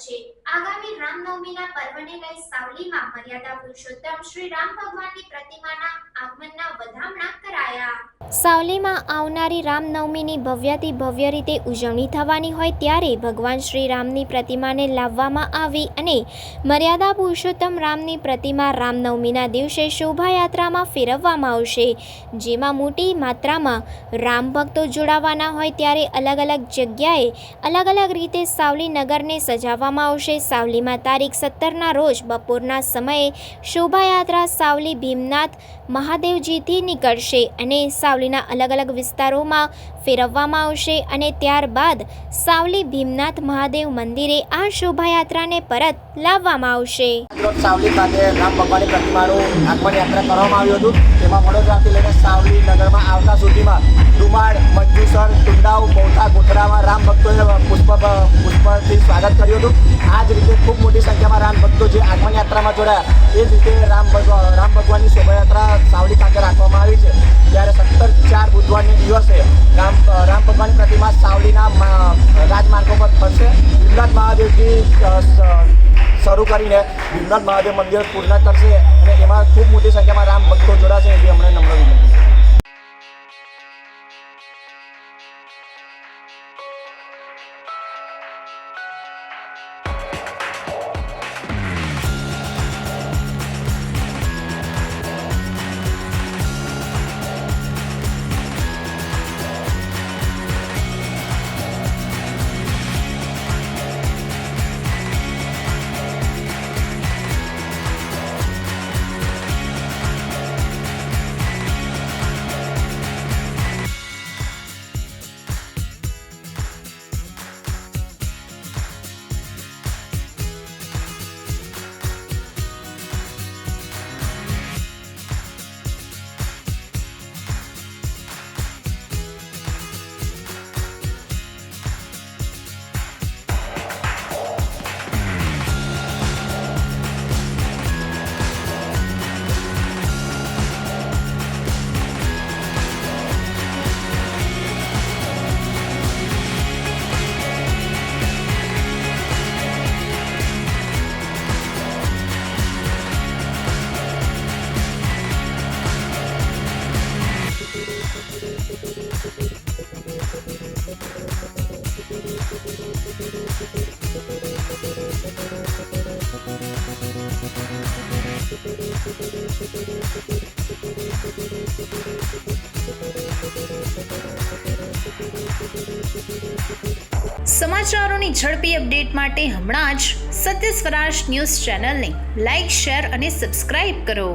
છે। આગામી રામનવમીના પર્વને લઈ સાવલીમાં મર્યાદા પુરુષોત્તમ શ્રી રામ ભગવાનની પ્રતિમાના આગમનના વધામણા કરાયા। સાવલીમાં આવનારી રામનવમીની ભવ્યાતિ ભવ્ય રીતે ઉજવણી થવાની હોય ત્યારે ભગવાન શ્રી રામની પ્રતિમાને લાવવામાં આવી અને મર્યાદા પુરુષોત્તમ રામની પ્રતિમા રામનવમીના દિવસે શોભાયાત્રામાં ફેરવવામાં આવશે, જેમાં મોટી માત્રામાં રામ ભક્તો જોડાવાના હોય ત્યારે અલગ અલગ જગ્યાએ અલગ અલગ રીતે સાવલી નગરને સજાવવામાં આવશે। સાવલીમાં તારીખ 17ના રોજ બપોરના સમયે શોભાયાત્રા સાવલી ભીમનાથ મહાદેવજીથી નીકળશે અને સાવલીના અલગ અલગ વિસ્તારોમાં ફેરવવામાં આવશે અને ત્યારબાદ સાવલી ભીમનાથ મહાદેવ મંદિરે આ શોભાયાત્રાને પરત લાવવામાં આવશે। સાવલી ખાતે રામ ભગવાનની પ્રતિમાનું આગમન યાત્રા કરવામાં આવ્યું હતું। તેમાં વડોદરાથી લઈને સાવલી નગરમાં આવતા સુધીમાં ડુમાડ, મંજુસર, ટુંડાવ, બૌઠા, ગોઠડામાં રામ ભક્તોએ પુષ્પથી સ્વાગત કર્યું હતું। આ જ રીતે ખૂબ મોટી સંખ્યામાં રામ ભક્તો જે આગમન યાત્રામાં જોડાયા એ જ રીતે રામ ભગવાનની શોભાયાત્રા સાવલી ખાતે રાખવામાં આવી છે। ત્યારે 17/4 બુધવારને દિવસે રામ ભગવાનની પ્રતિમા સાવલીના રાજમાર્ગો પર ફરશે। ભીમનાથ મહાદેવજી શરૂ કરીને ભીમનાથ મહાદેવ મંદિર પૂર્ણ કરશે અને એમાં ખૂબ મોટી સંખ્યામાં રામ ભક્તો જોડાશે એવી અમને નમ્ર વિનંતી। સમાચારોની ઝડપી અપડેટ માટે હમણાં જ સત્ય સ્વરાજ ન્યૂઝ ચેનલને લાઇક, શેર અને સબસ્ક્રાઇબ કરો।